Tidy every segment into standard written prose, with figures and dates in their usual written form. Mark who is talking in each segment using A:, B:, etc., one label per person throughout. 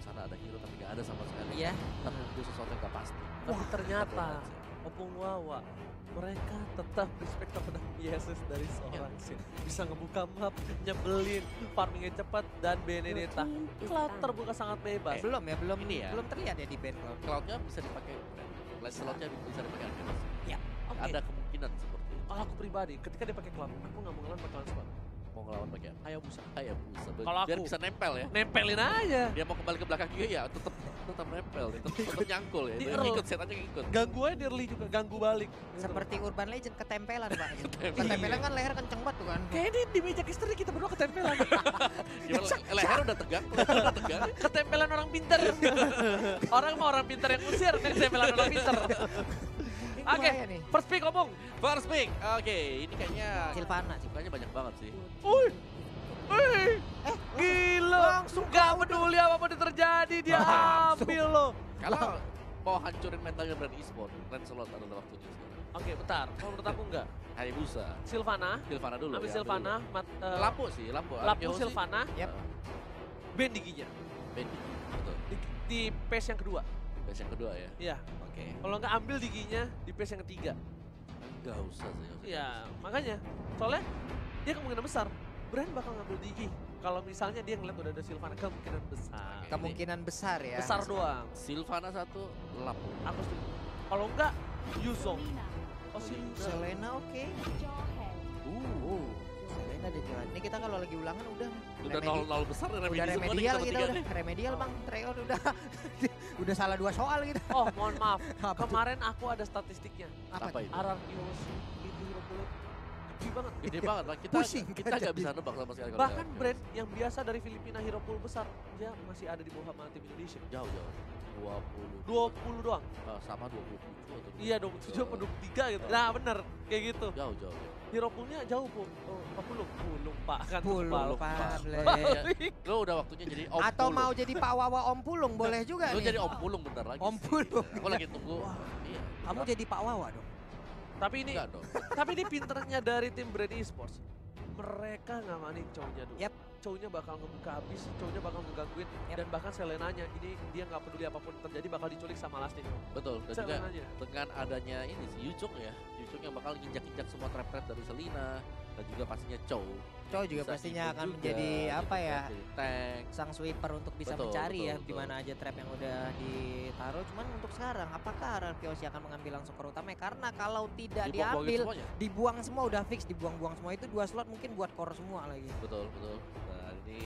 A: sana ada hero tapi nggak ada sama sekali.
B: Iya.
A: Itu sesuatu yang nggak pasti.
C: Tapi ternyata Opung Wawa mereka tetap respect kepada ISS dari seorang Sin. Bisa ngebuka map, nyebelin, farmingnya cepat, dan Benedetta. Cloud terbuka sangat bebas.
B: Belum ya, belum
A: Ini ya.
B: belum terlihat ya di band Cloud.
A: Cloud-nya bisa dipakai, Last slot-nya bisa dipakai Arcanus.
B: Ya, oke.
A: Ada kemungkinan seperti itu.
C: Kalau aku pribadi, ketika dia pakai Cloud, aku nggak mau ngelawan pakai Lanspa.
A: Mau ngelawan pakai apa?
C: Hayabusa.
A: Hayabusa.
C: Kalau
A: Biar
C: aku-
A: bisa nempel ya.
C: Nempelin aja.
A: Dia mau kembali ke belakang juga ya tetap nempel ya. Tetap nyangkul ya.
C: Di
A: Dia
C: Earl.
A: ngikut setannya ngikut.
C: Ganggu aja di early juga, ganggu balik.
B: Seperti Urban Legend ketempelan Pak.
A: Ketempelan.
B: Ketempelan kan leher kenceng banget tuh kan.
C: Kayaknya di meja history kita berdua ketempelan.
A: Gimana, leher udah tegang, leher udah tegang.
C: Ketempelan orang pinter. Orang mau orang pinter yang usir, nih ketempelan orang pinter.
B: Ini
C: Oke,
B: bahaya nih.
C: first pick Opung.
A: First pick. Oke, ini kayaknya
B: Silvana sih.
A: sukanya banyak banget sih.
C: Wih, wih, gila.
B: langsung
C: Gak peduli apapun yang terjadi, dia
B: Langsung.
C: ambil loh.
A: Kalau mau hancurin mentalnya brand e-sport, Lancelot adalah waktunya sekarang.
C: Oke, bentar. Kalau menurut aku enggak.
A: Hayabusa,
C: Silvana,
A: Silvana dulu.
C: ambil
A: ya,
C: Silvana,
A: Lampu sih, lampu.
C: Lapu
A: Arkeosi.
C: Silvana,
B: Yap.
C: band giginya.
A: Bendy, betul.
C: Di pace yang kedua.
A: Base yang kedua ya.
C: Iya.
A: Oke.
C: Kalau nggak ambil giginya di pace yang ketiga.
A: Enggak usah sih.
C: Iya, makanya. Soalnya dia kemungkinan besar Brand bakal ngambil Digi. Kalau misalnya dia ngeliat udah ada Silvana, kemungkinan besar.
A: Oke.
B: Kemungkinan besar ya.
C: Besar doang.
A: Silvana satu, lampu.
C: Aku setuju. Kalau enggak, Yuzong. Oh sih,
B: Selena oke. Selena ada jalan. Ini kita kalau lagi ulangan udah nih.
A: Udah
B: Remedi-
A: 0-0 besar
B: Udah
A: remedi semua nih
B: remedial kita
A: bertiga
B: udah.
A: nih.
B: Remedial Bang. Treon udah udah salah 2 soal gitu.
C: Oh, mohon maaf.
B: Apa tuh?
C: Kemarin aku ada statistiknya.
A: Apa
B: tuh?
A: itu?
C: Ararkiosi itu hero bullet gede banget.
A: Gede banget lah. Kita
B: Pusing,
A: kita
B: kan
A: nggak
B: jadi.
A: bisa nebak sama sekali. kalau
C: Bahkan
A: nggak-
C: brand yang biasa dari Filipina hero pool besar, dia masih ada di bawah sama tim Indonesia.
A: jauh. 20.
C: 20 doang.
A: Sama 27 atau
C: Iya 27 atau 23 gitu. Nah bener, kayak gitu.
A: Jauh.
C: Hero poolnya jauh Bu. Oh, pulung Pak kan.
B: Pulung
C: Pak.
B: Pable.
A: Lo udah waktunya jadi Om
B: Atau
A: Pulung.
B: mau jadi Pak Wawa Om Pulung boleh juga
A: Lo
B: nih.
A: jadi Om Pulung bentar lagi.
B: Om
A: sih.
B: Pulung.
A: Aku lagi tunggu. Iya.
B: Kamu jadi Pak Wawa dong.
C: Tapi ini
A: Enggak dong.
C: tapi ini pinternya dari tim Brand Esports. Mereka ngamanin cownya dulu.
B: Yap.
C: Cownya bakal ngebuka habis, cownya bakal ngegangguin,
B: Yap.
C: dan bahkan Selenanya ini dia nggak peduli apapun yang terjadi bakal diculik sama Lastin.
A: Betul. Dan juga
C: Selenanya.
A: dengan adanya ini sih Yucung ya. Yucung yang bakal injak-injak semua trap-trap dari Selina. Dan juga pastinya Chow.
B: Cowok juga
A: Bisa
B: pastinya
A: ikut
B: akan
A: juga,
B: menjadi apa
A: gitu
B: ya?
A: kan, jadi tank.
B: Sang sweeper untuk bisa
A: Betul,
B: mencari ya
A: betul.
B: di mana aja trap yang udah ditaruh. Cuman untuk sekarang apakah Ararkiosi akan mengambil langsung ke utama? Karena kalau tidak
A: Dibuang-buangin
B: diambil,
A: semuanya.
B: dibuang semua udah fix, dibuang-buang semua itu 2 slot mungkin buat core semua lagi.
A: Betul. Nah ini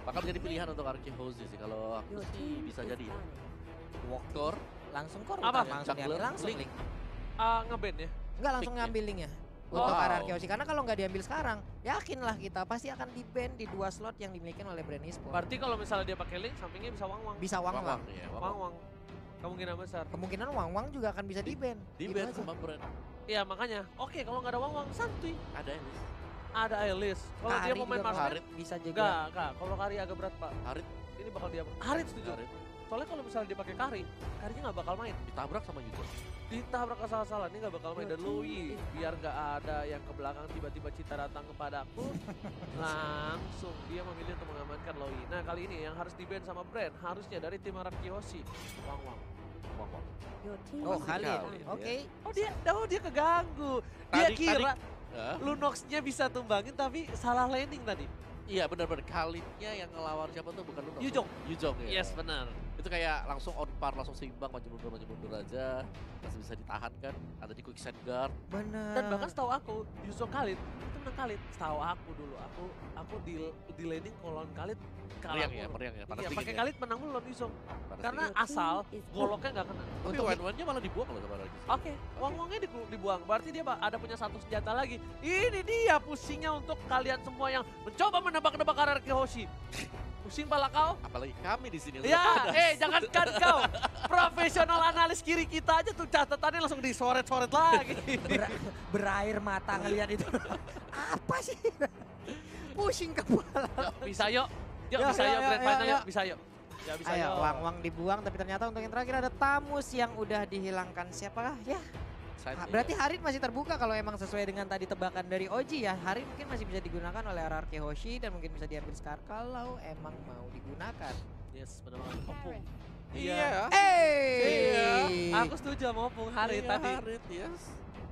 A: bakal jadi pilihan untuk Arkehosi sih. Kalau aku sih bisa jadi ya. Walker.
B: Langsung core
C: Apa?
B: utama, langsung diambil
A: Juggler,
B: langsung
A: Link.
B: link.
C: Ngeband ya.
B: Enggak langsung
A: Picknya.
B: ngambil linknya
C: Oh.
B: untuk
A: Wow.
B: Ararkiosi. Karena kalau nggak diambil sekarang, yakinlah kita pasti akan di ban di 2 slot yang dimiliki oleh Brand Esports.
C: Berarti kalau misalnya dia pakai link, sampingnya bisa wang-wang.
B: Bisa wang-wang.
A: Ya,
C: Wang-wang. Kemungkinan besar.
B: Kemungkinan wang-wang juga akan bisa di ban.
A: Di band sama brand.
C: Iya makanya, oke kalau nggak ada wang-wang santuy.
A: Ada ini.
C: Ada Ailis. Kalau dia mau main Marsman,
A: Harit.
B: bisa juga.
C: enggak. Kalau Kari agak berat Pak.
A: Harit.
C: Ini bakal dia. Harit setuju.
A: Harit.
C: Soalnya kalau misalnya dia pakai Kari, Karinya nggak bakal main.
A: Ditabrak sama Yucung.
C: Ditabrak asal-asalan, ini nggak bakal main. Dan Louis, biar nggak ada yang ke belakang tiba-tiba Cita datang kepadaku, langsung dia memilih untuk mengamankan Louis. Nah kali ini yang harus di-ban sama Brand, harusnya dari tim Ararkiosi. Wang-wang.
B: Oh, Khalid.
A: Khalid, ya.
B: Oke.
C: Oh dia keganggu. Dia
A: Tadi-
C: kira
A: Hah?
C: Lunox-nya bisa tumbangin tapi salah landing tadi.
A: Iya benar-benar Khalidnya yang ngelawan siapa tuh bukan Lunox.
C: Yujong.
A: Yujong ya.
C: Yes benar.
A: Itu kayak langsung on par, langsung seimbang, maju mundur aja. Masih bisa ditahan kan. Ada di quick send guard.
B: Benar.
C: Dan bahkan setahu aku, Yuzong Khalid itu menang Khalid. Setahu aku dulu, aku di landing kalau lawan Khalid kalah
A: Meriang ya,
C: mulu.
A: meriang ya. Panas
C: Iya,
A: dingin
C: pakai
A: ya.
C: Khalid menang dulu lawan Yuzong.
A: Panas
C: Karena
A: dingin.
C: asal goloknya nggak kena.
A: Tapi
B: untuk
A: one-one-nya malah dibuang loh kemarin.
C: Oke, uang-uangnya dibuang. Berarti dia ada punya satu senjata lagi. Ini dia pusingnya untuk kalian semua yang mencoba menebak-nebak Ararkiosi. Pusing pala kau?
A: Apalagi kami di sini.
C: Ya, jangankan kau. Profesional analis kiri kita aja tuh catatannya langsung disoret-soret lagi.
B: Berair mata ngelihat itu. Apa sih? Pusing kepala.
C: Bisa yuk. Yuk,
B: Ya,
C: bisa
B: ya,
C: yuk,
B: ya,
C: grand
B: ya,
C: final
B: ya.
C: yuk, bisa yuk. Ya, bisa
B: Ayo,
C: yuk.
B: wang-wang dibuang, tapi ternyata untuk yang terakhir ada Tamus yang udah dihilangkan. Siapakah? Ya, berarti Harit masih terbuka kalau emang sesuai dengan tadi tebakan dari Oji ya. Harit mungkin masih bisa digunakan oleh Ararkiosi dan mungkin bisa diambil sekarang kalau emang mau digunakan.
C: Yes, benar banget. Opung.
A: Iya.
C: Iya. Aku setuju sama Opung Harit
A: Iya,
C: tadi.
A: Harit, yes.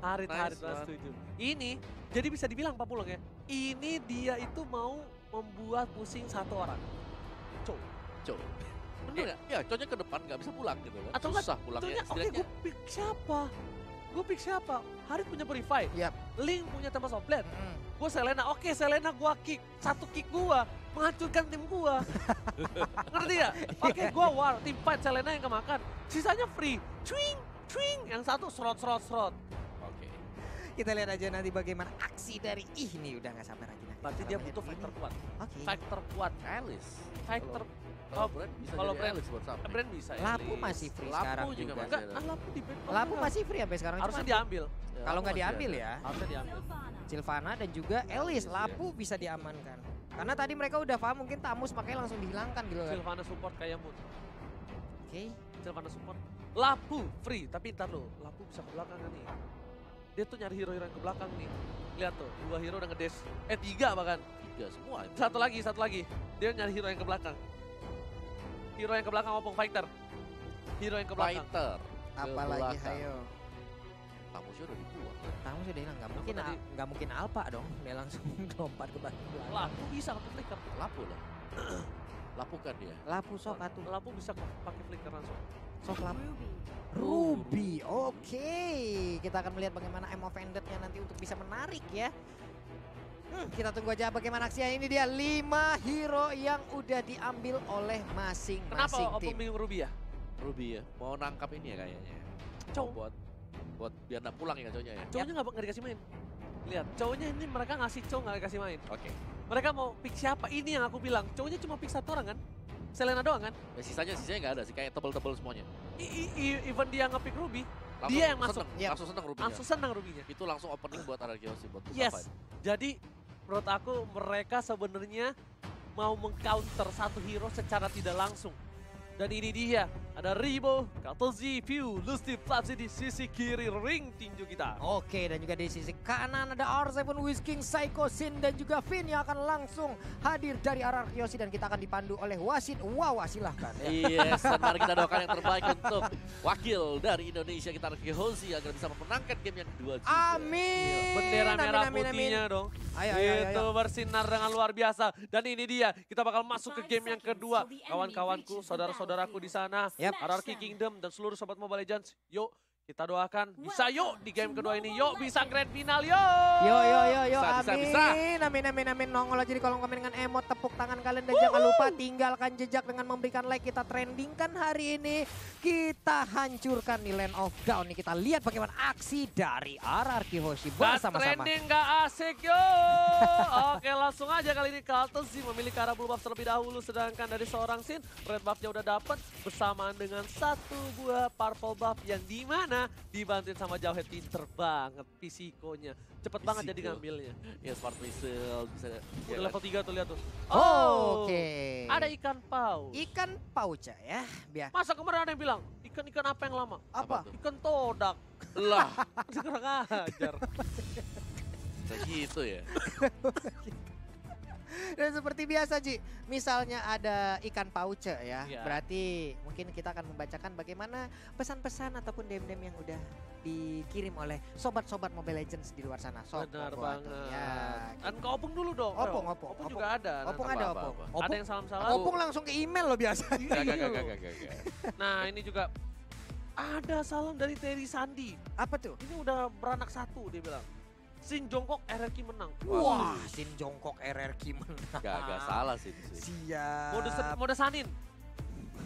C: Harit
A: Nice
C: lah
A: one.
C: setuju. Ini jadi bisa dibilang Pak Pulung ya. Ini dia itu mau membuat pusing satu orang. Cow.
A: Cow. Bener nggak? Ya, cowoknya ke depan nggak bisa pulang gitu kan.
C: Atau nggak,
A: susah pulangnya.
C: Oke,
A: Setidaknya
C: gue pick siapa? Gue pick siapa? Harit punya Purify.
B: Yap.
C: Link punya Tempest of Blade.
B: Mm.
C: Gue Selena, oke Selena gue kick. Satu kick gue menghancurkan tim gue. Ngerti gak? Oke gue war, tim fight Selena yang kemakan. Sisanya free. Swing, swing. Yang satu serot.
A: Oke.
B: Kita lihat aja nanti bagaimana aksi dari ini udah nggak sabar lagi.
C: Berarti dia butuh fighter kuat.
B: Oke.
C: Fighter kuat.
A: Alice.
C: Fighter.
A: Kalau Brand bisa
C: kalau
A: jadi
C: Brand-
A: Alice buat Sapling.
C: Brand bisa ya.
B: Lapu
C: Liz.
B: masih free
A: Lapu
B: sekarang
A: juga
B: juga.
A: masih.
C: Enggak, Lapu di ban.
B: Lapu masih free sampai sekarang.
C: Harusnya
B: Cuman
C: diambil.
A: Ya,
B: kalau nggak
A: masih
B: diambil
A: ada.
B: ya,
C: Harusnya diambil.
B: Silvana dan juga Elis,
A: Elis, ya.
B: Lapu bisa diamankan. Karena tadi mereka udah paham mungkin Tamus makanya langsung dihilangkan gitu kan.
C: Sylvana support kayak Moon.
B: Oke.
C: Sylvana support. Lapu free, tapi ntar lo. Lapu bisa ke belakang kan nih. Dia tuh nyari hero-hero yang ke belakang nih. Lihat tuh, 2 hero udah ngedash. 3 bahkan.
A: 3 semua itu.
C: Satu lagi. Dia nyari hero yang ke belakang. Hero yang ke belakang Opung fighter. Hero yang ke belakang.
A: Fighter.
B: Apalagi
A: belakang.
B: hayo.
A: Tamusnya udah dibuang.
B: Tamus sudah hilang, nggak
C: Tamus
B: mungkin
C: tadi-
B: nggak mungkin Alpha dong. Dia langsung lompat ke belakang.
C: Lapu bisa ke flicker.
A: Lapu lah. Lapukan dia.
B: Lapu sok atuh.
C: Lapu bisa pakai flicker langsung.
B: Sok Lapu. Ruby, oke. Kita akan melihat bagaimana M offended-nya nanti untuk bisa menarik ya. Kita tunggu aja bagaimana aksinya. Ini dia 5 hero yang udah diambil oleh
C: Kenapa
B: masing-masing
C: Opung
B: tim.
C: bingung Ruby ya?
A: Ruby ya. Mau nangkap ini ya kayaknya.
C: Cow.
A: Buat biar nggak pulang ya cowoknya ya.
C: Cowoknya nggak dikasih main. Lihat, cowoknya ini mereka ngasih cow nggak dikasih main.
A: Oke.
C: Mereka mau pick siapa? Ini yang aku bilang. Cowoknya cuma pick satu orang kan? Selena doang kan?
A: Ya, sisanya nggak ada sih. Kayak tebel-tebel semuanya.
C: Even dia nge-pick Ruby,
A: Langsung
C: dia yang masuk.
A: seneng,
B: Yap.
A: Langsung seneng Ruby.
C: Langsung senang Ruby-nya.
A: Itu langsung opening buat Ararkiosi buat
C: Yes.
A: Fight.
C: Jadi menurut aku mereka sebenarnya mau mengcounter satu hero secara tidak langsung. Dan ini dia, ada Ribo, Katozi, View, Lusty Platzi di sisi kiri ring tinju kita.
B: Oke, dan juga di sisi kanan ada R7 Whisking, Psycho Sin dan juga Finn yang akan langsung hadir dari Ararkiosi dan kita akan dipandu oleh wasit. Wow, silahkan ya.
A: Yes, dan mari kita doakan yang terbaik untuk wakil dari Indonesia kita Ararkiosi agar bisa memenangkan game yang kedua juga.
B: Amin.
C: Bendera merah
B: Amin, amin,
C: putihnya dong.
B: Ayo, ayo, ayo,
C: Itu
B: ayo.
C: bersinar dengan luar biasa. Dan ini dia, kita bakal masuk ke game yang kedua. Kawan-kawanku, saudara-saudaraku di sana,
B: Yap.
C: Ararki Kingdom dan seluruh sobat Mobile Legends. Yuk, kita doakan bisa yuk di game kedua ini. Yuk, bisa grand final yuk.
B: Yo,
A: Bisa,
B: amin.
A: bisa.
B: Amin. Nongol aja di kolom komen dengan emot tepuk tangan kalian. Dan jangan lupa tinggalkan jejak dengan memberikan like. Kita trendingkan hari ini. Kita hancurkan di Land of Dawn nih. Kita lihat bagaimana aksi dari Ararkiosi
C: Gak
B: bersama-sama.
C: trending, gak asik yuk. Oke, langsung aja kali ini Kaltezi memilih ke arah blue buff terlebih dahulu. Sedangkan dari seorang Sin, red buffnya udah dapat bersamaan dengan satu buah purple buff yang dimana dibantuin sama Jauhead. Pinter banget Pisikonya. Cepet banget jadi
A: Pisiko.
C: ngambilnya.
A: Ya smart missile bisa.
C: Udah level 3 tuh lihat tuh.
B: Oke.
C: Ada ikan paus.
B: Ikan pauca ya. Biar.
C: Masa kemarin ada yang bilang, ikan-ikan apa yang lama?
B: Apa?
A: tuh?
C: Ikan todak.
A: Lah,
C: Kurang ajar.
A: kayak gitu ya.
B: Dan seperti biasa Ji, misalnya ada ikan pauce ya,
C: Iya.
B: berarti mungkin kita akan membacakan bagaimana pesan-pesan ataupun dem-dem yang udah dikirim oleh sobat-sobat Mobile Legends di luar sana. Sok,
C: Benar
B: monggo
C: banget.
B: atuh. Ya,
C: Dan ke Opung dulu dong.
B: Opung,
C: Opung
B: Opung.
C: juga ada.
B: Opung
C: nanti.
B: ada
A: apa-apa.
B: Opung.
C: Ada yang salam-salam.
B: Opung langsung ke email loh biasa.
A: Gak.
C: Nah ini juga ada salam dari Terry Sandi.
B: Apa tuh?
C: Ini udah beranak satu dia bilang. Sin Jongkok RRQ menang.
B: Wah, Sin Jongkok RRQ menang.
A: Gak salah sih itu sih.
B: Siap.
C: Mode Sanin.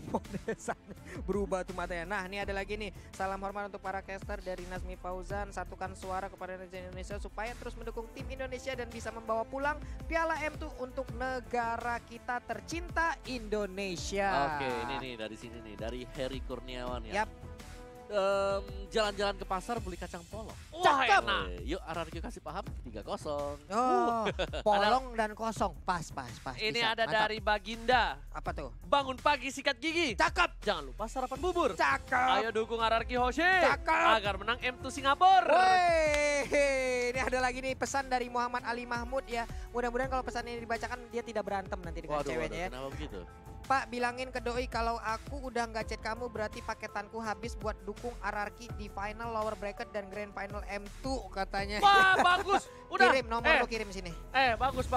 B: Modesan berubah tuh matanya. Nah, ini ada lagi nih. Salam hormat untuk para caster dari Nazmi Fauzan. Satukan suara kepada netizen Indonesia supaya terus mendukung tim Indonesia dan bisa membawa pulang Piala M2 untuk negara kita tercinta Indonesia.
A: Oke, ini nih dari sini nih, dari Heri Kurniawan ya.
B: Yap.
A: Jalan-jalan ke pasar beli kacang polong.
C: Wah
B: Cakep.
C: enak.
A: Yuk Ararkio kasih paham 3-0.
B: Oh, polong dan kosong. Pas.
C: Ini
B: bisa.
C: ada
B: Mantap.
C: dari Baginda.
B: Apa tuh?
C: Bangun pagi sikat gigi.
B: Cakep.
C: Jangan lupa sarapan bubur.
B: Cakep.
C: Ayo dukung Ararki Hoshi
B: Cakep.
C: agar menang M2 Singapura.
B: Woi, ini ada lagi nih pesan dari Muhammad Ali Mahmud ya. Mudah-mudahan kalau pesan ini dibacakan dia tidak berantem nanti dengan ceweknya ya.
A: Kenapa begitu?
B: Pak, bilangin ke Doi kalau aku udah nggak chat kamu berarti paketanku habis buat dukung RRQ di final lower bracket dan grand final M2 katanya.
C: Wah, bagus. Udah.
B: Kirim nomor lu, kirim sini.
C: Bagus.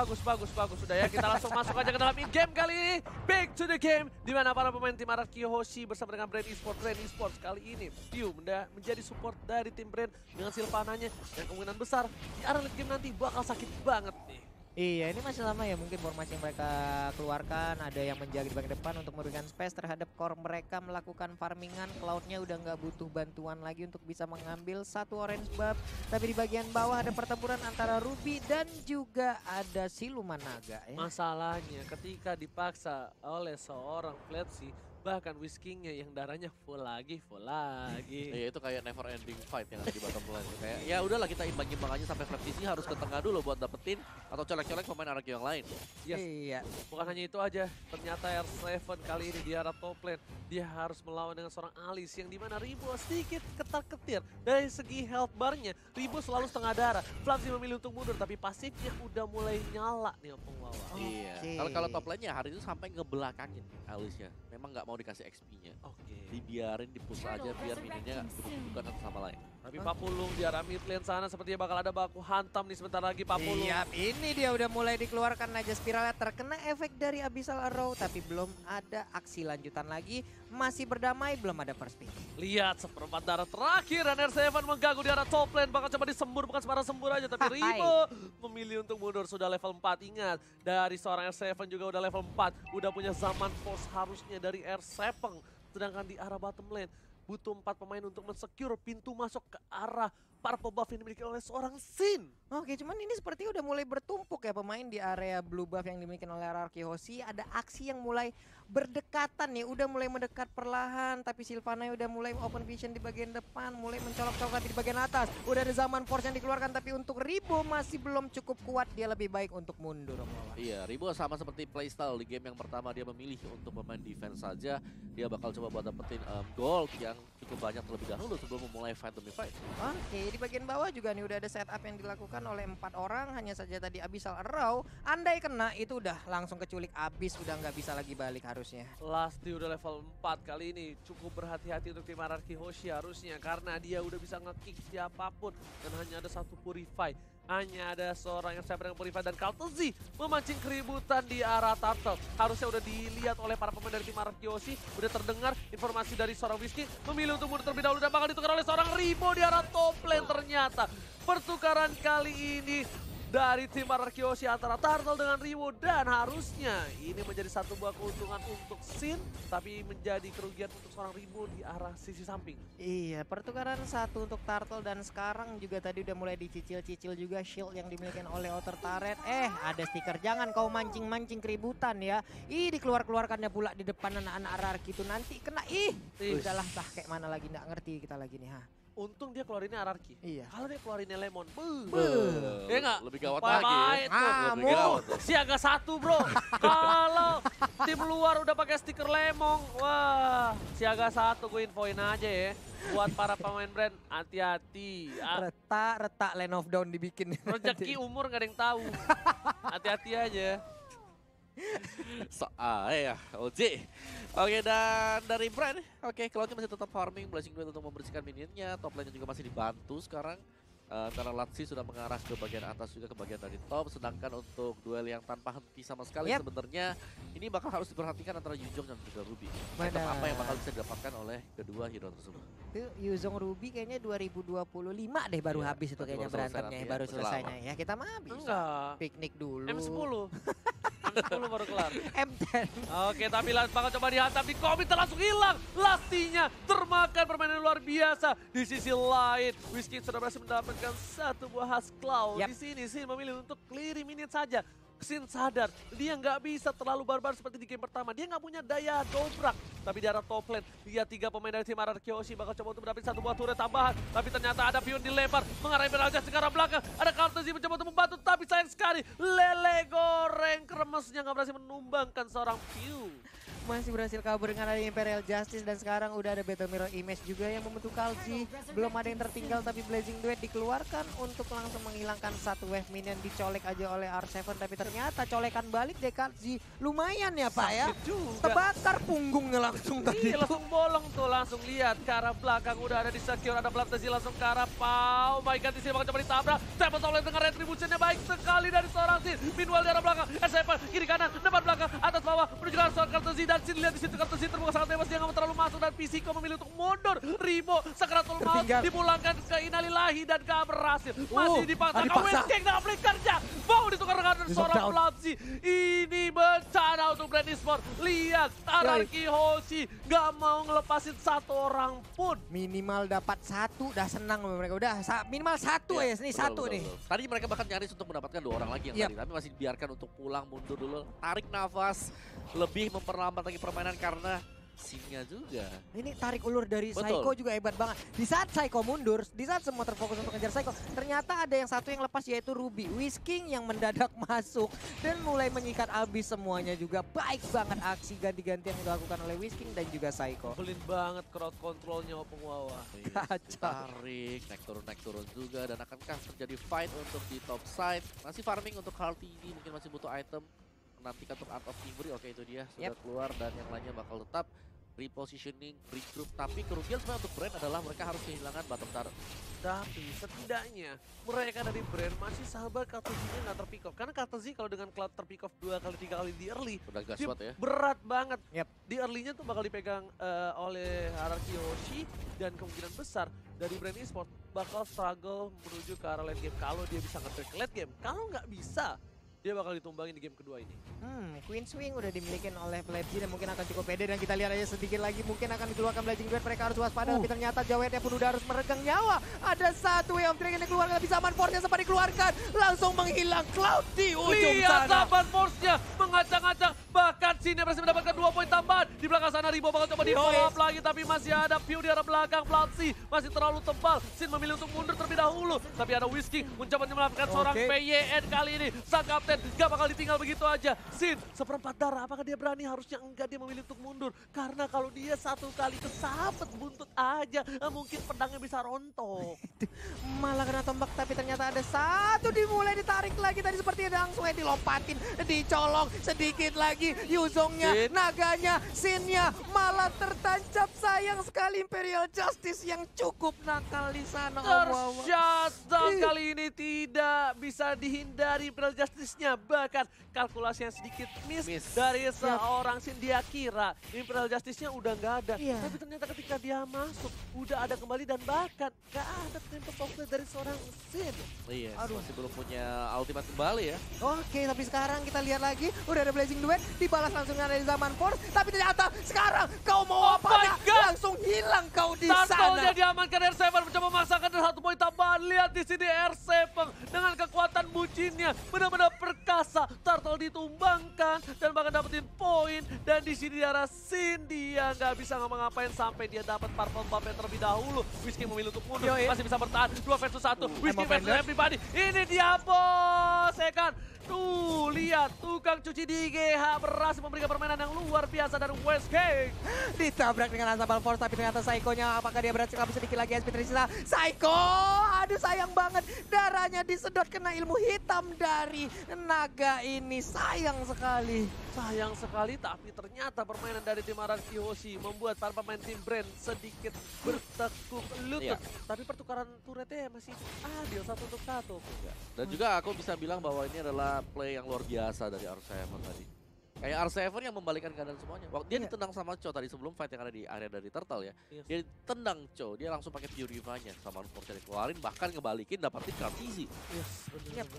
C: Udah ya, kita langsung masuk aja ke dalam in-game kali ini. Back to the game. Di mana para pemain tim RRQ Hoshi bersama dengan Brand Esports kali ini. View menjadi support dari tim Brand dengan Sylvananya. Dan kemungkinan besar di arah late game nanti bakal sakit banget nih.
B: Iya, ini masih lama ya mungkin formasi yang mereka keluarkan. Ada yang menjaga di bagian depan untuk memberikan space terhadap core mereka melakukan farmingan. Cloud-nya udah nggak butuh bantuan lagi untuk bisa mengambil satu orange buff. Tapi di bagian bawah ada pertempuran antara Ruby dan juga ada Siluman Naga ya.
C: Masalahnya ketika dipaksa oleh seorang Fletzy, bahkan Whiskingnya yang darahnya full lagi.
A: Ya itu kayak never ending fight yang ada di bottom lane. Kayak ya udahlah kita imbang-imbang aja sampai Fletzy harus ke tengah dulu buat dapetin atau colek-colek pemain RRQ yang lain.
C: Yes.
B: Iya.
C: Bukan hanya itu aja, ternyata R7 kali ini di arah top lane dia harus melawan dengan seorang Alice yang dimana Ribo sedikit ketar-ketir dari segi health bar-nya. Ribo selalu setengah darah. Fletzy memilih untuk mundur tapi pasifnya udah mulai nyala nih penglawan.
A: Iya. Kalau top lane-nya hari itu sampai ngebelakangin Alice-nya. Memang nggak mau dikasih XP-nya. Dibiarin di-push aja biar mininya bukan satu sama lain.
C: Tapi Papulung di arah mid lane sana sepertinya bakal ada baku hantam nih sebentar lagi Papulung.
B: Iya, ini dia udah mulai dikeluarkan Naga Spiralnya terkena efek dari Abyssal Arrow tapi belum ada aksi lanjutan lagi. Masih berdamai, belum ada first pick.
C: Lihat seperempat darah terakhir dan R7 mengganggu di arah top lane. Bakal coba disembur, bukan sembarang sembur aja. Tapi Ribo memilih untuk mundur, sudah level 4. Ingat, dari seorang R7 juga udah level 4. Udah punya zaman force harusnya dari R7. Sedangkan di arah bottom lane, butuh 4 pemain untuk mensecure pintu masuk ke arah purple buff yang dimiliki oleh seorang Sin.
B: Oke, cuman ini seperti udah mulai bertumpuk ya pemain di area blue buff yang dimiliki oleh RRQ Hoshi. Ada aksi yang mulai berdekatan nih, udah mulai mendekat perlahan. Tapi Sylvana udah mulai open vision di bagian depan, mulai mencolok-colok di bagian atas. Udah ada zaman force yang dikeluarkan, tapi untuk Ribo masih belum cukup kuat. Dia lebih baik untuk mundur.
A: Iya, Ribo sama seperti playstyle di game yang pertama dia memilih untuk bermain defense saja. Dia bakal coba buat dapetin gold yang cukup banyak terlebih dahulu sebelum memulai fight demi fight.
B: Oke, di bagian bawah juga nih udah ada setup yang dilakukan oleh 4 orang. Hanya saja tadi Abyssal Arrow, andai kena itu udah langsung keculik abis, udah nggak bisa lagi balik harusnya.
C: Lasti udah level 4 kali ini. Cukup berhati-hati untuk tim RRQ Hoshi harusnya karena dia udah bisa nge-kick siapapun dan hanya ada satu Purify. Hanya ada seorang yang siap dengan Purify dan Kaltezi memancing keributan di arah Turtle. Harusnya udah dilihat oleh para pemain dari tim RRQ Hoshi. Udah terdengar informasi dari seorang Whiskey memilih untuk mundur terlebih dahulu dan bakal ditukar oleh seorang Ribo di arah top lane. Ternyata pertukaran kali ini dari tim RRQ Hoshi antara Turtle dengan Riwo dan harusnya ini menjadi satu buah keuntungan untuk Sin tapi menjadi kerugian untuk seorang Riwo di arah sisi samping.
B: Iya, pertukaran satu untuk Turtle dan sekarang juga tadi udah mulai dicicil-cicil juga shield yang dimiliki oleh Outer Turret. Ada stiker, jangan kau mancing-mancing keributan ya. Dikeluar-keluarkannya pula di depan anak-anak RRQ itu nanti kena udahlah kayak mana lagi, nggak ngerti kita lagi nih
C: Untung dia keluarinnya RRQ.
B: Iya.
C: Kalau dia keluarinnya Lemon,
A: Ya nggak? Lebih gawat
C: lagi.
A: Lebih gawat.
C: Siaga 1 bro. Kalau tim luar udah pakai stiker Lemon, wah siaga 1 gue infoin aja ya. Buat para pemain Brand, hati-hati.
B: Retak Land of Dawn dibikin.
C: Rezeki umur nggak ada yang tahu. Hati-hati aja.
A: Ya, OJ. Oke, dan dari Brand, Cloud-nya masih tetap farming, Blessing Duet untuk membersihkan minionnya, top lane-nya juga masih dibantu sekarang. Karena Latsi sudah mengarah ke bagian atas juga ke bagian dari top, sedangkan untuk duel yang tanpa henti sama sekali sebenarnya ini bakal harus diperhatikan antara Yuzong dan juga Ruby. Apa yang bakal bisa didapatkan oleh kedua hero tersebut.
B: Itu Yuzong Ruby kayaknya 2025 deh baru habis itu kayaknya berantemnya, baru selesainya ya. Kita mah habis.
C: Enggak.
B: Piknik dulu.
C: M10. M10 baru kelar.
B: M10.
C: Oke, tapi bakal coba dihantam di komite langsung hilang. Lastinya termakan permainan luar biasa. Di sisi lain, Whiskey sudah berhasil mendapatkan satu buah khas Cloud. Di sini Sin memilih untuk clear minute saja. Sin sadar dia nggak bisa terlalu barbar seperti di game pertama. Dia nggak punya daya dobrak. Tapi di arah top lane, lihat 3 pemain dari tim RRQ Hoshi bakal coba untuk mendapatkan satu buah turret tambahan. Tapi ternyata ada Pion dilempar, mengarah Beraja ke arah belakang. Ada Kaltezi mencoba untuk membantu, tapi sayang sekali. Lele goreng kremesnya nggak berhasil menumbangkan seorang Pion.
B: masih berhasil kabur dengan ada Imperial Justice dan sekarang udah ada Battle Mirror Image juga yang membentuk Kalji. Belum ada yang tertinggal tapi Blazing Duet dikeluarkan untuk langsung menghilangkan satu wave minion, dicolek aja oleh R7 tapi ternyata colekan balik deh Kalji. Lumayan ya Pak ya.
C: Sakit juga.
B: Terbakar punggungnya langsung tadi.
C: Iya, langsung bolong tuh, langsung lihat ke arah belakang udah ada di secure, ada Blantezi langsung ke arah Pau. Oh my god, di sini bakal coba ditabrak. Stephen Top dengan retributionnya baik sekali dari seorang Sin. Meanwhile di arah belakang, S7 kiri kanan, depan belakang, atas bawah menuju ke arah seorang Kartezi dan Sin lihat di situ Kartezi terbuka sangat bebas, dia nggak mau terlalu masuk dan Pisiko memilih untuk mundur. Ribo Sakratul Maut
B: Tertinggal.
C: dipulangkan ke Inalilahi dan gak berhasil. Masih dipaksa ke
B: dipaksa.
C: Westking dengan flickernya. Wow, ditukar dengan seorang
B: knockdown.
C: Platzi. Ini bencana untuk Brand Esport. Lihat, Araki Hoshi gak mau ngelepasin satu orang pun.
B: Minimal dapat satu, udah senang mereka. Udah minimal satu
A: Iya,
B: ya, ini
A: betul,
B: satu
A: betul,
B: nih.
A: betul. Tadi mereka bahkan nyaris untuk mendapatkan 2 orang lagi yang
B: Yap.
A: tadi, tapi masih dibiarkan untuk pulang mundur dulu, tarik nafas, lebih memperlambat lagi permainan karena Sinnya juga.
B: Ini tarik ulur dari
A: Betul.
B: Saiko juga hebat banget. Di saat Saiko mundur, di saat semua terfokus untuk ngejar Saiko, ternyata ada yang satu yang lepas yaitu Ruby. Whisking yang mendadak masuk dan mulai menyikat abis semuanya juga. Baik banget aksi ganti-ganti yang dilakukan oleh Whisking dan juga Saiko.
C: Belin banget crowd controlnya Opung Wawa.
B: Kacau.
A: Tarik, naik turun juga, dan akankah terjadi fight untuk di top side. Masih farming untuk Hearty ini, mungkin masih butuh item. Nantikan untuk Art of Memory, oke itu dia sudah keluar dan yang lainnya bakal tetap repositioning, regroup. Tapi kerugian sebenarnya untuk Brand adalah mereka harus kehilangan bottom turret.
C: Tapi setidaknya mereka dari Brand masih sabar Kartezi-nya nggak terpick off. Karena Kartezi kalau dengan cloud terpick off 2 kali 3 kali di early,
A: Udah gas
C: dia
A: banget ya.
C: berat banget.
B: Yep.
C: Di early-nya tuh bakal dipegang oleh Araki Hoshi dan kemungkinan besar dari Brand Esport bakal struggle menuju ke arah late game. Kalau dia bisa nge-track late game, kalau nggak bisa, dia bakal ditumbangin di game kedua ini.
B: Queen Swing udah dimiliki oleh Plebji dan mungkin akan cukup pede dan kita lihat aja sedikit lagi mungkin akan dikeluarkan Blazing Duet. Mereka harus waspada tapi ternyata Jawetnya pun udah harus meregang nyawa. Ada satu Way of Dragon yang dikeluarkan tapi Saman Force-nya sempat dikeluarkan. Langsung menghilang Cloud di ujung
C: Lihat
B: sana.
C: Saban Force-nya mengacang-acang. Bahkan sini berhasil mendapatkan 2 poin tambahan. Di belakang sana Ribo bakal coba di follow up lagi. Tapi masih ada Pew di arah belakang. Platzi masih terlalu tebal. Sin memilih untuk mundur terlebih dahulu. Tapi ada Whisking mencoba menyelamatkan seorang PYN kali ini. Sang kapten gak bakal ditinggal begitu aja. Sin seperempat darah. Apakah dia berani? Harusnya enggak, dia memilih untuk mundur. Karena kalau dia satu kali kesabet buntut aja, mungkin pedangnya bisa rontok.
B: Malah kena tombak tapi ternyata ada satu dimulai ditarik lagi tadi seperti ada langsung aja dilompatin, dicolong sedikit lagi Yuzongnya, naganya, Sinnya malah tertancap. Sayang sekali Imperial Justice yang cukup nakal di sana.
C: Tershutdown kali ini tidak bisa dihindari Imperial Justice-nya. Bahkan kalkulasi yang sedikit miss dari seorang Sin. Dia kira Imperial Justice-nya udah nggak ada. Tapi ternyata ketika dia masuk, udah ada kembali dan bahkan nggak ada tempo fokus dari seorang Sin.
A: Iya, masih belum punya ultimate kembali ya.
B: Oke, tapi sekarang kita lihat lagi udah ada Blazing Duet dibalas langsung dari Zaman Force. Tapi ternyata sekarang kau mau apa? Langsung hilang kau di sana.
C: Turtle-nya diamankan R7 mencoba memaksakan dan 1 poin tambahan. Lihat di sini R7 dengan kekuatan bucinnya benar-benar perkasa. Turtle ditumbangkan dan bahkan dapetin poin. Dan di sini di arah Sin dia nggak bisa ngapa-ngapain sampai dia dapat purple buff yang terlebih dahulu. Whisking memilih untuk mundur, masih bisa bertahan 2 versus 1. Whisking versus everybody. Ini dia bos, ya kan? Tuh, lihat tukang cuci di IGH berhasil memberikan permainan yang luar biasa dari West King.
B: Ditabrak dengan Asabal Force tapi ternyata Saiko-nya apakah dia berhasil kabur sedikit lagi SP tersisa. Saiko, aduh sayang banget darahnya disedot kena ilmu hitam dari naga ini. Sayang sekali.
C: Sayang sekali, tapi ternyata permainan dari tim Araki Hoshi membuat para pemain tim Brand sedikit bertekuk lutut. Tapi pertukaran turretnya masih adil 1 untuk 1.
A: Dan juga aku bisa bilang bahwa ini adalah play yang luar biasa dari R7 tadi. Kayak R7 yang membalikan keadaan semuanya. Waktu dia ditendang sama Cho tadi sebelum fight yang ada di area dari Turtle ya. Dia ditendang Cho, dia langsung pakai Purify-nya sama Force dikeluarin, bahkan ngebalikin dapetin Kartezi.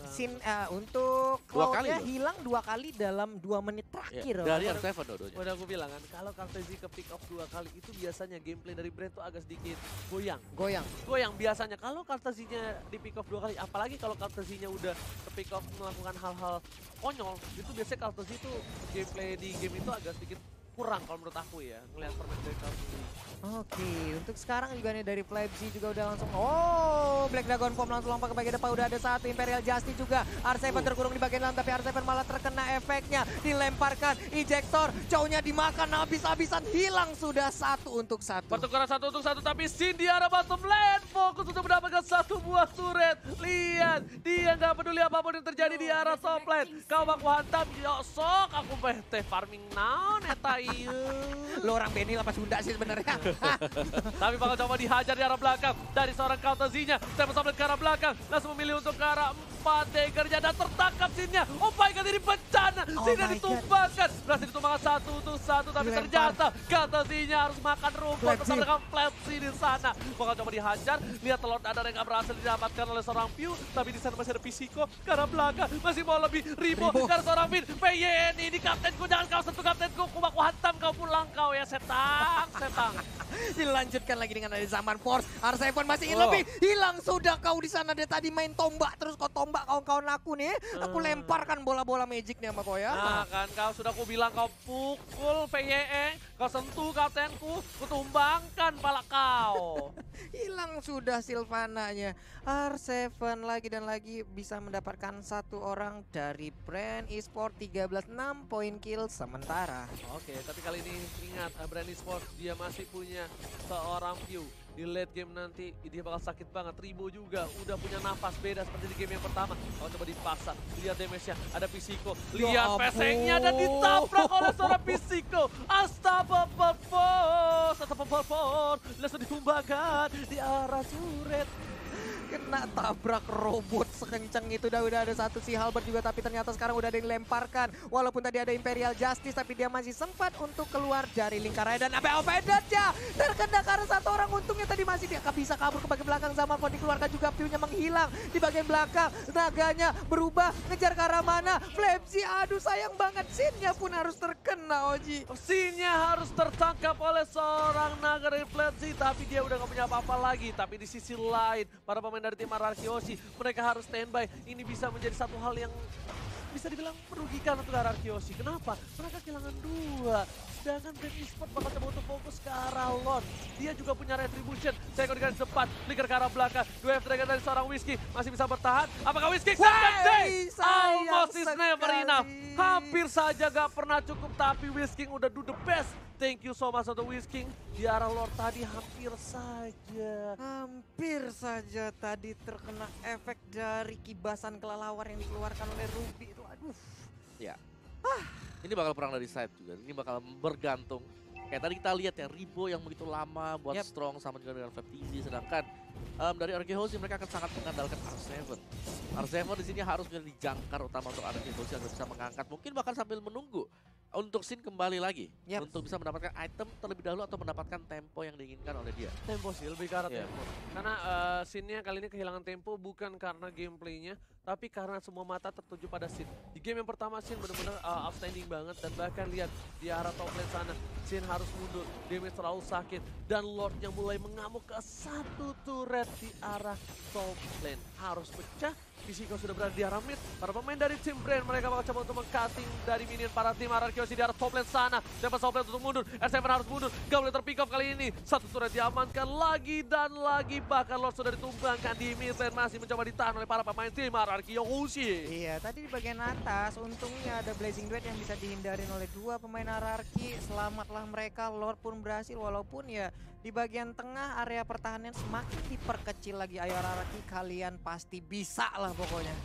B: Sin untuk
A: 2 kali
B: Cloud-nya hilang 2 kali dalam 2 menit terakhir.
A: Dari R7 dua-duanya.
C: Udah aku bilang kan, kalau Kartezi ke pick off 2 kali itu biasanya gameplay dari Brand tuh agak sedikit goyang. Goyang biasanya. Kalau Kartezinya di pick off 2 kali, apalagi kalau Kartezinya udah ke pick off melakukan hal-hal konyol, itu biasanya Kartezi itu gameplay di game itu agak sedikit kurang kalau menurut aku ya ngelihat permainan dari Cloud ini.
B: Oke, untuk sekarang juga nih dari Flabzy juga udah langsung, oh Black Dragon Form langsung lompat ke bagian depan, udah ada satu Imperial Justice juga. R7 terkurung di bagian dalam, tapi R7 malah terkena efeknya, dilemparkan, ejector, cownya dimakan habis-habisan, hilang sudah 1 untuk 1.
C: Pertukaran 1 untuk 1, tapi Sin di arah bottom lane, fokus untuk mendapatkan 1 buah turret. Lihat, dia nggak peduli apapun yang terjadi di arah top lane. Kau baku hantam, sok aku bete farming naon eta ieu.
B: Lo orang Benny lapas Sunda sih sebenarnya.
C: Tapi bakal coba dihajar di arah belakang dari seorang Kautozinya. Saya sampai ke arah belakang, langsung memilih untuk ke arah 4 daggernya dan tertangkap Sinnya. Oh my god, ini bencana. Sinnya ditumbangkan. Berhasil ditumbangkan 1 untuk 1, tapi ternyata Kautozinya harus makan rumput bersama dengan Flabzy di sana. Bakal coba dihajar. Lihat Lord Adar yang gak berhasil didapatkan oleh seorang Pew, tapi di sana masih ada Pisiko ke arah belakang. Masih mau lebih Ribo karena seorang Min. PYN ini kaptenku, jangan kau sentuh kaptenku. Kumaku hantam kau pulang kau ya setang.
B: Dilanjutkan lagi dengan ada Zaman Force. R7 masih ingin lebih. Hilang sudah kau di sana. Dia tadi main tombak terus kau tombak kawan-kawan aku nih. Aku lemparkan bola-bola magic nih sama kau ya.
C: Nah kan kau sudah aku bilang kau pukul PYE. Kau sentuh kaptenku. Kutumbangkan pala kau.
B: Hilang sudah Sylvananya. R7 lagi dan lagi bisa mendapatkan 1 orang dari Brand Esport 13 6 poin kill sementara.
C: Oke, tapi kali ini ingat Brand Esport dia masih punya seorang Pew. Di late game nanti dia bakal sakit banget. Ribo juga udah punya nafas beda seperti di game yang pertama. Kalau coba dipasang, lihat damage-nya, ada Pisiko. Lihat pesengnya dan ditabrak oleh seorang Pisiko. Astagfirullah, langsung ditumbangkan di arah turret.
B: Kena tabrak robot sekencang itu, udah ada satu si Halberd juga, tapi ternyata sekarang udah ada yang dilemparkan. Walaupun tadi ada Imperial Justice, tapi dia masih sempat untuk keluar dari lingkarannya. Dan APO Vedatnya terkena karena 1 orang, untungnya tadi masih dia bisa kabur ke bagian belakang. Zaman Fon dikeluarkan juga, Pew-nya menghilang di bagian belakang. Naganya berubah, ngejar ke arah mana. Flabzy, aduh sayang banget. Sinnya pun harus terkena, Oji.
C: Sinnya harus tertangkap oleh seorang naga dari Flabzy, tapi dia udah gak punya apa-apa lagi. Tapi di sisi lain, para pemain dari tim Ararkioshi, mereka harus standby. Ini bisa menjadi satu hal yang bisa dibilang merugikan untuk Ararkioshi. Kenapa? Mereka kehilangan 2. Sedangkan Brand Esport bakal coba untuk fokus ke arah Lord. Dia juga punya Retribution. Saya akan dikasih cepat. Flicker ke arah belakang. 2 F-Dragon dari seorang Whiskey. Masih bisa bertahan. Apakah Whiskey? Second day! Almost is never enough. Hampir saja gak pernah cukup. Tapi Whiskey udah do the best. Thank you so much untuk Whiskey. Di arah Lord tadi hampir saja.
B: Hampir saja tadi terkena efek dari kibasan kelelawar yang dikeluarkan oleh Ruby itu. Aduh.
A: Ya. Ini bakal perang dari side juga. Ini bakal bergantung. Kayak tadi kita lihat ya, Ribo yang begitu lama buat strong sama juga dengan FTZ. Sedangkan dari Arkehosi mereka akan sangat mengandalkan R7. R7 di sini harus menjadi jangkar utama untuk Arkehosi agar bisa mengangkat. Mungkin bahkan sambil menunggu untuk Sin kembali lagi. Untuk bisa mendapatkan item terlebih dahulu atau mendapatkan tempo yang diinginkan oleh dia.
C: Tempo sih, lebih ke arah tempo. Karena Sinnya kali ini kehilangan tempo bukan karena gameplaynya, tapi karena semua mata tertuju pada Sin. Di game yang pertama Sin benar-benar outstanding banget, dan bahkan lihat di arah top lane sana Sin harus mundur, damage terlalu sakit, dan Lord yang mulai mengamuk ke 1 turret di arah top lane harus pecah. Pisiko sudah berada di arah mid. Para pemain dari tim Brand mereka bakal coba untuk meng-cutting dari minion para tim Ararkioshi di arah top lane sana. Siapa top lane untuk mundur? R7 harus mundur. Gak boleh terpick off kali ini. 1 turret diamankan lagi dan lagi. Bahkan Lord sudah ditumbangkan di mid lane, masih mencoba ditahan oleh para pemain tim Ararkioshi.
B: Iya, tadi di bagian atas untungnya ada Blazing Duet yang bisa dihindarin oleh 2 pemain Ararki. Selamatlah mereka. Lord pun berhasil, walaupun ya di bagian tengah area pertahanan semakin diperkecil lagi. Ayo Ararki, kalian pasti bisa lah pokoknya.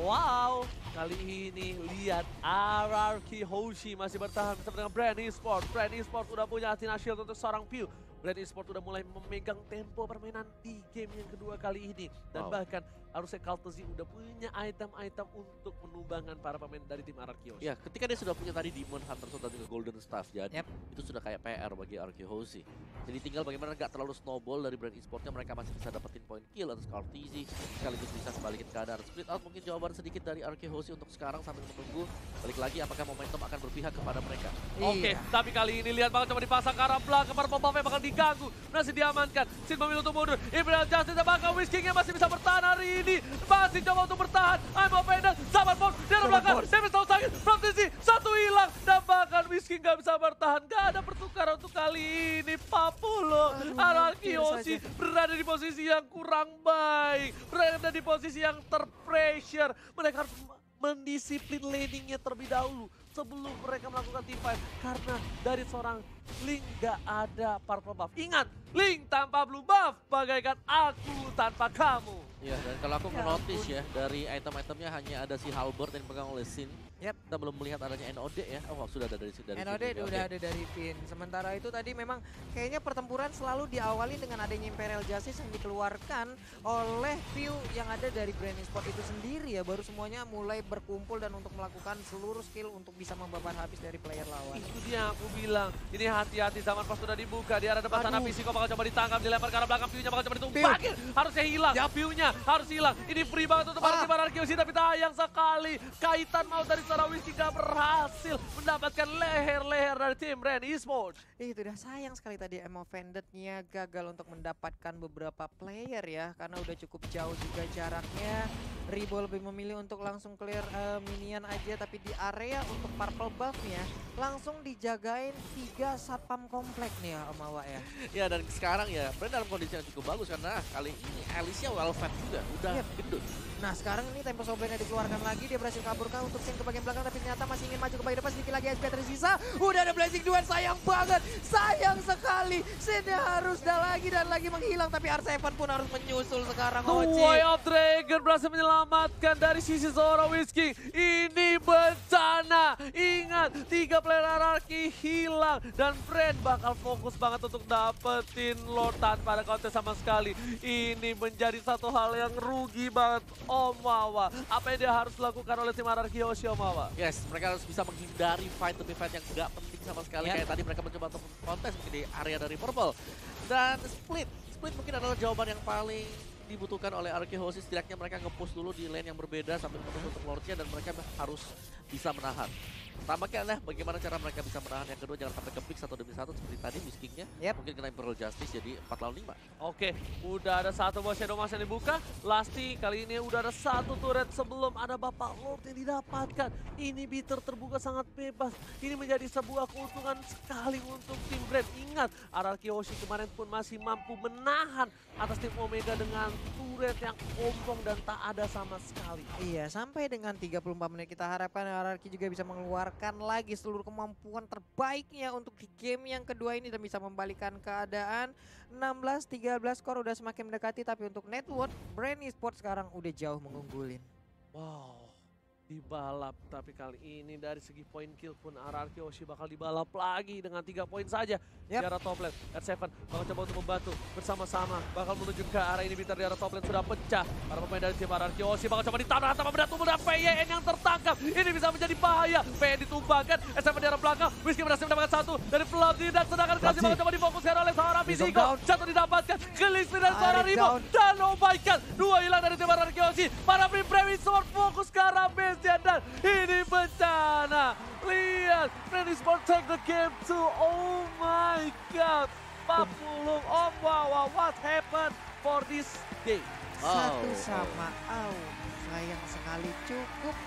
C: Wow. Kali ini lihat Ararkioshi masih bertahan bersama dengan Brand Esport. Brand Esport udah punya Athena Shield untuk seorang Pew. Brand Esport udah mulai memegang tempo permainan di game yang kedua kali ini. Dan bahkan harusnya Kaltezi udah punya item-item untuk menumbangkan para pemain dari tim Ararkioshi.
A: Ya, ketika dia sudah punya tadi Demon Hunter dan juga Golden Staff, jadi itu sudah kayak PR bagi Ararkioshi. Jadi tinggal bagaimana nggak terlalu snowball dari Brand Esportnya, mereka masih bisa dapetin point kill atas Kaltezi, sekaligus bisa kembaliin keadaan split out. Mungkin jawaban sedikit dari Ararkioshi untuk sekarang sambil menunggu balik lagi apakah momentum akan berpihak kepada mereka.
C: Oke, tapi kali ini lihat bakal coba dipasang ke arah belakang, para pemain bakal diganggu, masih diamankan. Sin memilih untuk mundur, Imperial Justice dan bahkan Whiskey-nya masih bisa bertahan hari ini. Masih coba untuk bertahan, I'm offended, Zaman Fon, di arah belakang, Davis tahu sakit. From TC, satu hilang. Dan bahkan Whiskey nggak bisa bertahan. Nggak ada pertukaran untuk kali ini. Papulo, Arakiosi berada di posisi yang kurang baik. Berada di posisi yang terpressure. Mereka harus mendisiplin laningnya terlebih dahulu sebelum mereka melakukan team fight. Karena dari seorang Link gak ada purple buff. Ingat, Link tanpa blue buff bagaikan aku tanpa kamu.
A: Iya, dan kalau aku notice ya, dari item-itemnya hanya ada si Halberd yang dipegang oleh Sin.
B: Yep.
A: Kita belum melihat adanya NOD ya. Oh, sudah ada dari
B: NOD udah ada dari Pin. Sementara itu tadi memang kayaknya pertempuran selalu diawali dengan adanya Imperial Justice yang dikeluarkan oleh view yang ada dari Brand Esport itu sendiri ya. Baru semuanya mulai berkumpul dan untuk melakukan seluruh skill untuk bisa membabat habis dari player lawan.
C: Itu dia aku bilang. Ini hati-hati, zaman pas sudah dibuka. Di arah depan sana Pisiko bakal coba ditangkap, dilempar ke arah belakang. View-nya bakal coba ditumbakin. Harusnya hilang. View-nya harus hilang. Ini free banget untuk Arkeosi, tapi sayang sekali. Kaitan mau dari seorang Whiskey gak berhasil mendapatkan leher-leher dari tim Brand Esports.
B: Itu udah sayang sekali tadi Emo Vended-nya gagal untuk mendapatkan beberapa player ya. Karena udah cukup jauh juga jaraknya. Ribo lebih memilih untuk langsung clear minion aja, tapi di area untuk purple buff-nya langsung dijagain 3 satpam komplek nih ya Om Awa ya.
A: Ya, dan sekarang ya Brand dalam kondisi yang cukup bagus karena kali ini Alicia well fed juga, udah gendut.
B: Nah sekarang ini tempo Sobrenya dikeluarkan lagi, dia berhasil kaburkan untuk Sin ke bagian belakang, tapi ternyata masih ingin maju ke bagian depan. Sedikit lagi SP tersisa, udah ada Blazing Duel, sayang banget, sayang sekali. Sinnya harus lagi dan lagi menghilang, tapi R7 pun harus menyusul sekarang.
C: The Way of Dragon berhasil menyelamatkan dari sisi seorang Whiskey. Ini bencana, ingat 3 player hierarchy hilang dan Brand bakal fokus banget untuk dapetin Lord tanpa ada kontes sama sekali. Ini menjadi satu hal yang rugi banget Om Wawa. Apa yang dia harus lakukan oleh tim Arkeosi Om Wawa?
A: Yes, mereka harus bisa menghindari fight demi fight yang gak penting sama sekali. Kayak tadi mereka mencoba untuk kontes mungkin di area dari Purple. Dan split mungkin adalah jawaban yang paling dibutuhkan oleh Arkeosi. Setidaknya mereka nge-push dulu di lane yang berbeda sambil menunggu untuk Lordnya dan mereka harus bisa menahan. Tampaknya adalah bagaimana cara mereka bisa menahan yang kedua, jangan sampai ke-pick 1 demi 1 seperti tadi Whiskey-nya. Mungkin kena Imperial Justice jadi 4 lawan 5.
C: Oke, udah ada satu buah Shadow Mask yang dibuka. Lasti kali ini udah ada satu turret sebelum ada Bapak Lord yang didapatkan. Ini bitter terbuka sangat bebas. Ini menjadi sebuah keuntungan sekali untuk tim Brand. Ingat, Arkeosi kemarin pun masih mampu menahan atas tim Omega dengan turret yang ompong dan tak ada sama sekali.
B: Iya, sampai dengan 34 menit kita harapkan Araki juga bisa mengeluarkan lagi seluruh kemampuan terbaiknya untuk di game yang kedua ini dan bisa membalikan keadaan. 16-13 skor udah semakin mendekati, tapi untuk net worth Brand Esports sekarang udah jauh mengunggulin.
C: Wow, dibalap, tapi kali ini dari segi poin kill pun Arkeosi bakal dibalap lagi dengan 3 poin saja. Di arah top lane, R7 bakal coba untuk membantu bersama-sama, bakal menuju ke arah ini. Bitter di arah top lane sudah pecah. Para pemain dari tim Arkeosi bakal coba ditabrak tanpa benda tubuh dan PYN yang tertangkap. Ini bisa menjadi bahaya. PYN ditumbangkan, R7 di arah belakang. Whiskey berhasil mendapatkan satu dari Fluffy dan sedangkan Kasih bakal coba difokuskan oleh seorang Pisiko. Jatuh didapatkan, Gillespie dan seorang Rimo. Dan oh my god, 2 hilang dari tim Arkeosi. Para Brand Esports fokus ke arah base-nya dan ini bencana. Lihat, Brand Esports take the game to, oh my god. Papulung, Om Wawa, what happened for this day?
B: Satu sama sayang sekali cukup